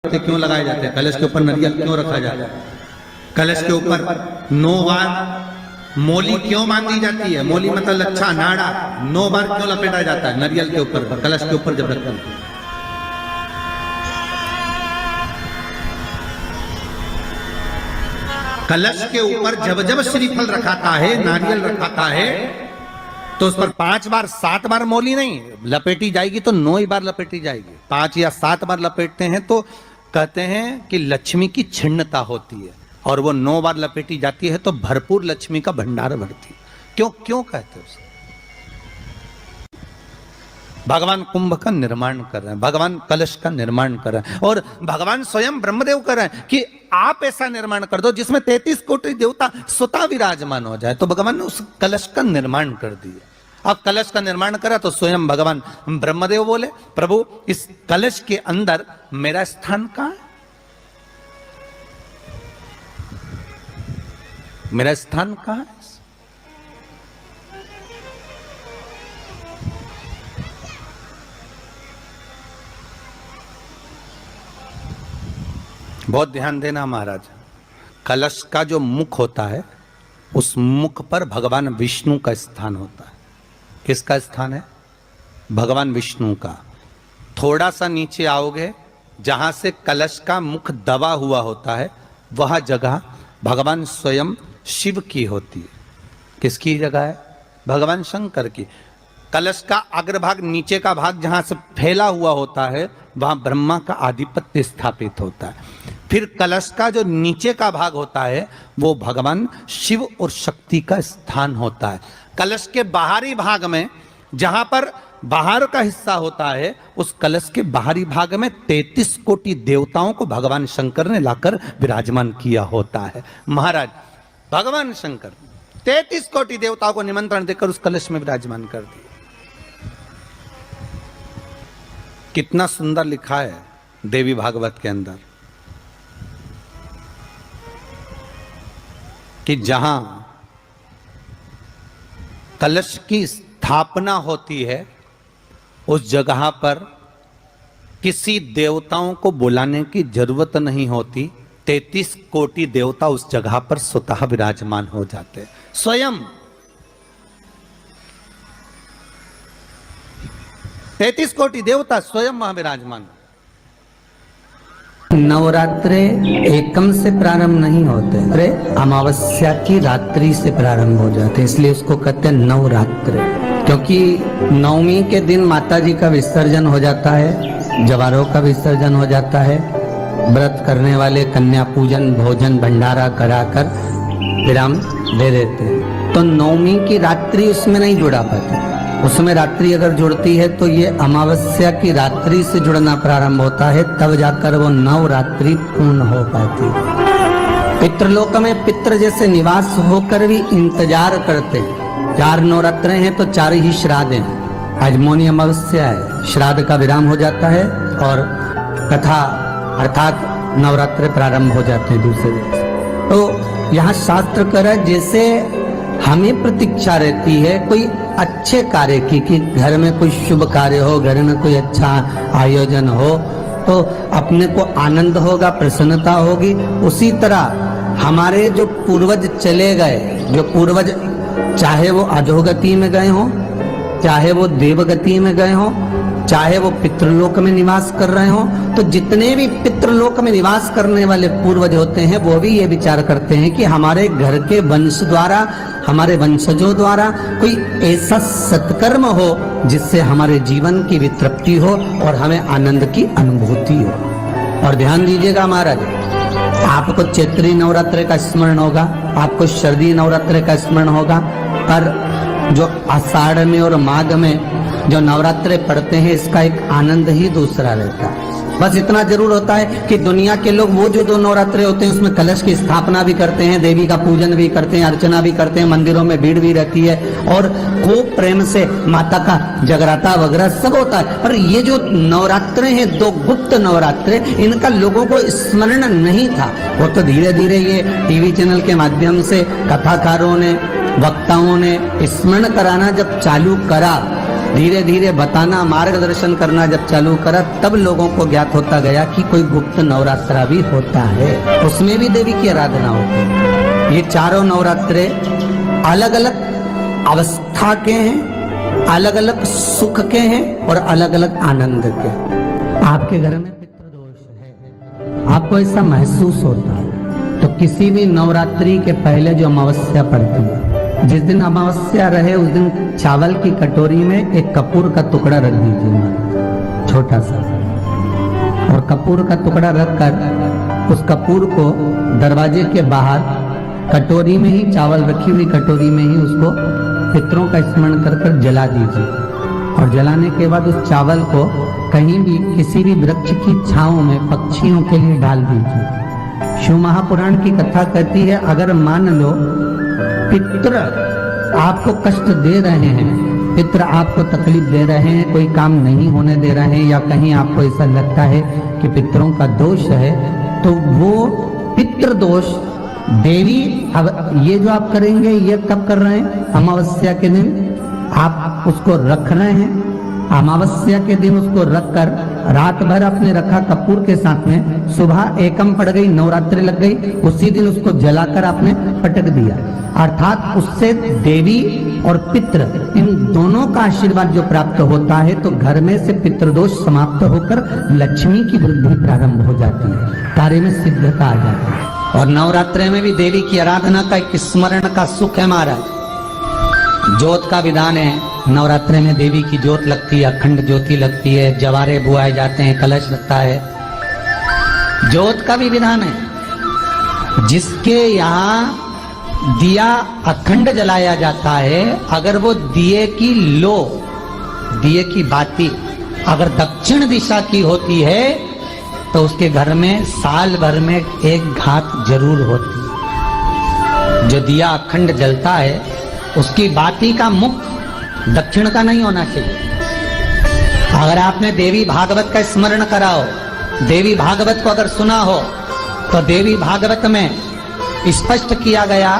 पत्ते क्यों लगाए जाते हैं? कलश के ऊपर नारियल क्यों रखा जाता है? कलश के ऊपर 9 बार मोली क्यों बांधी जाती है? मोली मतलब लच्छा नाड़ा 9 बार क्यों लपेटा जाता है नारियल के ऊपर, कलश के ऊपर जब रखते हैं? कलश के ऊपर जब जब श्रीफल रखाता है, नारियल रखाता है, तो उस पर 5 बार 7 बार मोली नहीं लपेटी जाएगी, तो 9 ही बार लपेटी जाएगी। 5 या 7 बार लपेटते हैं तो कहते हैं कि लक्ष्मी की छिन्नता होती है, और वो 9 बार लपेटी जाती है तो भरपूर लक्ष्मी का भंडार भरती है। क्यों क्यों कहते हैं उसे? भगवान कुंभ का निर्माण कर रहे हैं, भगवान कलश का निर्माण कर रहे हैं, और भगवान स्वयं ब्रह्मदेव कर रहे हैं कि आप ऐसा निर्माण कर दो जिसमें 33 कोटि देवता स्वतः विराजमान हो जाए। तो भगवान ने उस कलश का निर्माण कर दिया। अब कलश का निर्माण करा तो स्वयं भगवान ब्रह्मदेव बोले, प्रभु इस कलश के अंदर मेरा स्थान कहां है? मेरा स्थान कहां है? बहुत ध्यान देना महाराज, कलश का जो मुख होता है उस मुख पर भगवान विष्णु का स्थान होता है। किसका स्थान है? भगवान विष्णु का। थोड़ा सा नीचे आओगे, जहां से कलश का मुख दबा हुआ होता है, वह जगह भगवान स्वयं शिव की होती है। किसकी जगह है? भगवान शंकर की। कलश का अग्रभाग, नीचे का भाग जहां से फैला हुआ होता है, वहां ब्रह्मा का आधिपत्य स्थापित होता है। फिर कलश का जो नीचे का भाग होता है वो भगवान शिव और शक्ति का स्थान होता है। कलश के बाहरी भाग में, जहां पर बाहर का हिस्सा होता है, उस कलश के बाहरी भाग में 33 कोटि देवताओं को भगवान शंकर ने लाकर विराजमान किया होता है। महाराज भगवान शंकर 33 कोटि देवताओं को निमंत्रण देकर उस कलश में विराजमान कर दिया। कितना सुंदर लिखा है देवी भागवत के अंदर कि जहां कलश की स्थापना होती है उस जगह पर किसी देवताओं को बुलाने की जरूरत नहीं होती। 33 कोटि देवता उस जगह पर स्वतः विराजमान हो जाते हैं। स्वयं 33 कोटि देवता स्वयं वहां विराजमान। नवरात्रे एकम से प्रारंभ नहीं होते, अरे अमावस्या की रात्रि से प्रारंभ हो जाते, इसलिए उसको कहते हैं नवरात्रे। क्योंकि नवमी के दिन माता जी का विसर्जन हो जाता है, जवारों का विसर्जन हो जाता है, व्रत करने वाले कन्या पूजन भोजन भंडारा कराकर विराम दे देते हैं। तो नवमी की रात्रि उसमें नहीं जुड़ा पाती। उसमें रात्रि अगर जुड़ती है तो ये अमावस्या की रात्रि से जुड़ना प्रारंभ होता है, तब जाकर वो नवरात्रि पूर्ण हो पाती है। पितृलोक में पितृ जैसे निवास होकर भी इंतजार करते हैं। 4 नवरात्रे हैं तो 4 ही श्राद्ध हैं। आज मौनी अमावस्या है, श्राद्ध का विराम हो जाता है और कथा अर्थात नवरात्रे प्रारंभ हो जाते हैं दूसरे दिन। तो यहाँ शास्त्र कह रहा है जैसे हमें प्रतीक्षा रहती है कोई अच्छे कार्य की, कि घर में कोई शुभ कार्य हो, घर में कोई अच्छा आयोजन हो तो अपने को आनंद होगा, प्रसन्नता होगी। उसी तरह हमारे जो पूर्वज चले गए, जो पूर्वज चाहे वो अधोगति में गए हों, चाहे वो देवगति में गए हों, चाहे वो पितृलोक में निवास कर रहे हों, तो जितने भी पितृलोक में निवास करने वाले पूर्वज होते हैं वो भी ये विचार करते हैं कि हमारे घर के वंश द्वारा, हमारे वंशजों द्वारा कोई ऐसा सत्कर्म हो जिससे हमारे जीवन की वितृप्ति हो और हमें आनंद की अनुभूति हो। और ध्यान दीजिएगा महाराज, आपको चैत्री नवरात्रि का स्मरण होगा, आपको शरदी नवरात्रि का स्मरण होगा, पर जो आषाढ़ में और माघ में जो नवरात्रे पढ़ते हैं इसका एक आनंद ही दूसरा रहता है। बस इतना जरूर होता है कि दुनिया के लोग वो जो 2 नवरात्रे होते हैं उसमें कलश की स्थापना भी करते हैं, देवी का पूजन भी करते हैं, अर्चना भी करते हैं, मंदिरों में भीड़ भी रहती है और खूब प्रेम से माता का जगराता वगैरह सब होता है। पर ये जो नवरात्रे हैं 2 गुप्त नवरात्रे, इनका लोगों को स्मरण नहीं था। वो तो धीरे धीरे ये टीवी चैनल के माध्यम से कथाकारों ने, वक्ताओं ने स्मरण कराना जब चालू करा, धीरे धीरे बताना, मार्गदर्शन करना जब चालू करा, तब लोगों को ज्ञात होता गया कि कोई गुप्त नवरात्रा भी होता है, उसमें भी देवी की आराधना होती है। ये चारों नवरात्रे अलग अलग अवस्था के हैं, अलग अलग सुख के हैं और अलग अलग आनंद के। आपके घर में पितृदोष है, आपको ऐसा महसूस होता है, तो किसी भी नवरात्रि के पहले जो अमावस्या पड़ती है, जिस दिन अमावस्या रहे उस दिन चावल की कटोरी में एक कपूर का टुकड़ा रख दीजिए, छोटा सा, और कपूर का टुकड़ा रखकर उस कपूर को दरवाजे के बाहर कटोरी में ही, चावल रखी हुई कटोरी में ही उसको पितरों का स्मरण कर कर जला दीजिए। और जलाने के बाद उस चावल को कहीं भी किसी भी वृक्ष की छांव में पक्षियों के लिए डाल दीजिए। शिव महापुराण की कथा कहती है, अगर मान लो पितृ आपको कष्ट दे रहे हैं, पितृ आपको तकलीफ दे रहे हैं, कोई काम नहीं होने दे रहे हैं, या कहीं आपको ऐसा लगता है कि पितरों का दोष है, तो वो पितृ दोष देवी, अब ये जो आप करेंगे ये कब कर रहे हैं? अमावस्या के दिन आप उसको रख रहे हैं, अमावस्या के दिन उसको रखकर रात भर आपने रखा कपूर के साथ में, सुबह एकम पड़ गई, नवरात्रि लग गई, उसी दिन उसको जलाकर आपने पटक दिया। अर्थात उससे देवी और पितृ इन दोनों का आशीर्वाद जो प्राप्त होता है, तो घर में से पितृदोष समाप्त होकर लक्ष्मी की वृद्धि प्रारंभ हो जाती है, कार्य में सिद्धता आ जाती है। और नवरात्रि में भी देवी की आराधना का एक स्मरण का सुख है महाराज। ज्योत का विधान है, नवरात्रि में देवी की ज्योत लगती है, अखंड ज्योति लगती है, जवारे बुआए जाते हैं, कलश लगता है, ज्योत का भी विधान है। जिसके यहाँ दिया अखंड जलाया जाता है, अगर वो दिए की लो, दिए की बाती अगर दक्षिण दिशा की होती है, तो उसके घर में साल भर में एक घात जरूर होती है। जो दिया अखंड जलता है, उसकी बाती का मुख दक्षिण का नहीं होना चाहिए। अगर आपने देवी भागवत का स्मरण करा हो, देवी भागवत को अगर सुना हो, तो देवी भागवत में स्पष्ट किया गया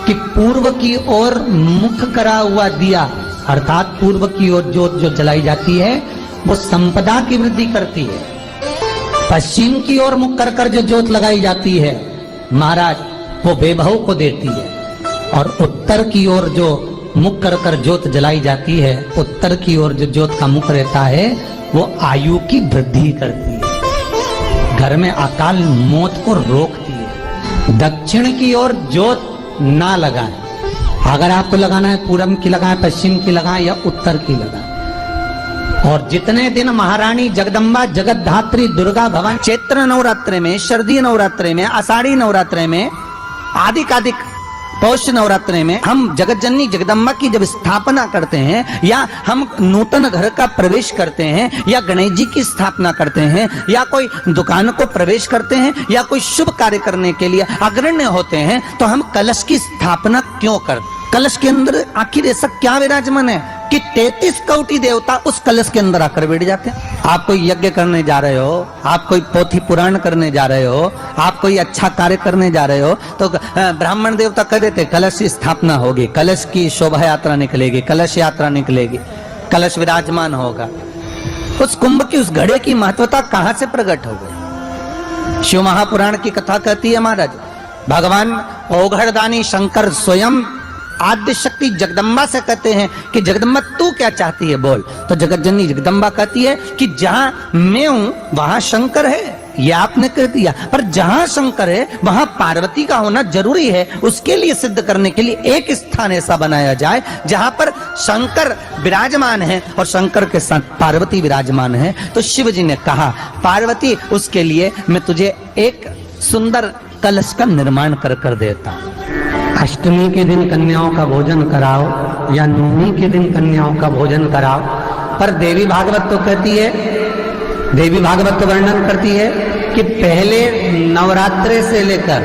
कि पूर्व की ओर मुख करा हुआ दिया, अर्थात पूर्व की ओर ज्योत जो जलाई जाती है, वो संपदा की वृद्धि करती है। पश्चिम की ओर मुख कर कर जो ज्योत लगाई जाती है महाराज, वो बेबहू को देती है। और उत्तर की ओर जो मुख कर कर ज्योत जलाई जाती है, उत्तर की ओर जो ज्योत का मुख रहता है, वो आयु की वृद्धि करती है, घर में अकाल मौत को रोकती है। दक्षिण की ओर ज्योत ना लगाएं, अगर आपको लगाना है पूरब की लगाएं, पश्चिम की लगाएं या उत्तर की लगाएं। और जितने दिन महारानी जगदम्बा जगतधात्री दुर्गा भवानी चैत्र नवरात्रि में, शरदीय नवरात्रि में, आषाढ़ी नवरात्रि में, आदिकादिक पौष नवरात्रि में हम जगत जननी जगदम्बा की जब स्थापना करते हैं, या हम नूतन घर का प्रवेश करते हैं, या गणेश जी की स्थापना करते हैं, या कोई दुकान को प्रवेश करते हैं, या कोई शुभ कार्य करने के लिए अग्रण्य होते हैं, तो हम कलश की स्थापना क्यों करते हैं? कलश के अंदर आखिर ऐसा क्या विराजमान है कि 33 कोटि देवता उस कलश के अंदर आकर बैठ जाते हैं? आप कोई यज्ञ करने जा रहे हो, आप कोई पोथी पुराण करने जा रहे हो, आप कोई अच्छा कार्य करने जा रहे हो, तो ब्राह्मण देवता कह देते कलश की स्थापना होगी, कलश की शोभा यात्रा निकलेगी, कलश यात्रा निकलेगी, कलश विराजमान होगा। उस कुंभ की उस घड़े की महत्वता कहां से प्रकट हो गई? शिव महापुराण की कथा कहती है महाराज, भगवान ओघड़दानी शंकर स्वयं आद्य शक्ति जगदम्बा से कहते हैं कि जगदम्बा तू क्या चाहती है बोल। तो जगत जननी जगदम्बा कहती है कि जहां मैं हूं वहां शंकर है, ये आपने कह दिया, पर जहां शंकर है वहां पार्वती का होना जरूरी है। उसके लिए सिद्ध करने के लिए एक स्थान ऐसा बनाया जाए जहां पर शंकर विराजमान है और शंकर के साथ पार्वती विराजमान है। तो शिव जी ने कहा, पार्वती उसके लिए मैं तुझे एक सुंदर कलश का निर्माण कर देता। अष्टमी के दिन कन्याओं का भोजन कराओ या नवमी के दिन कन्याओं का भोजन कराओ, पर देवी भागवत तो कहती है, देवी भागवत तो वर्णन करती है कि पहले नवरात्रि से लेकर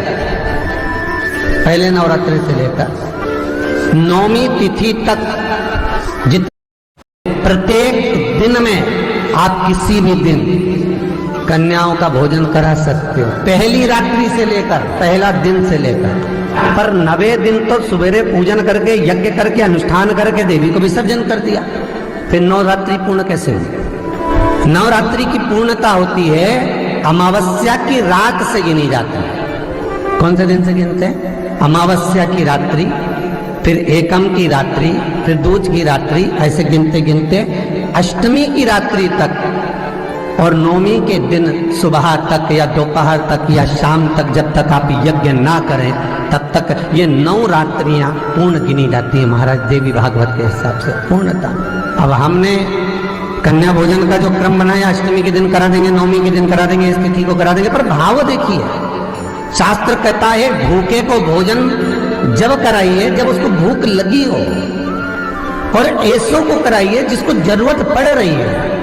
नवमी तिथि तक प्रत्येक दिन में आप किसी भी दिन कन्याओं का भोजन करा सकते हो, पहली रात्रि से लेकर, पहला दिन से लेकर। पर 90 दिन तो सवेरे पूजन करके, यज्ञ करके, अनुष्ठान करके देवी को विसर्जन कर दिया। फिर नवरात्रि पूर्ण कैसे हुई? नवरात्रि की पूर्णता होती है अमावस्या की रात से गिनी जाती है। कौन से दिन से गिनते हैं? अमावस्या की रात्रि, फिर एकम की रात्रि, फिर दूज की रात्रि, ऐसे गिनते गिनते अष्टमी की रात्रि तक और नौमी के दिन सुबह तक या दोपहर तक या शाम तक, जब तक आप यज्ञ ना करें तब तक ये 9 रात्रियां पूर्ण गिनी जाती है महाराज देवी भागवत के हिसाब से पूर्णता। अब हमने कन्या भोजन का जो क्रम बनाया, अष्टमी के दिन करा देंगे, नौमी के दिन करा देंगे, इस तिथि को करा देंगे, पर भाव देखिए, शास्त्र कहता है भूखे को भोजन जब कराइए जब उसको भूख लगी हो, और ऐसों को कराइए जिसको जरूरत पड़ रही है।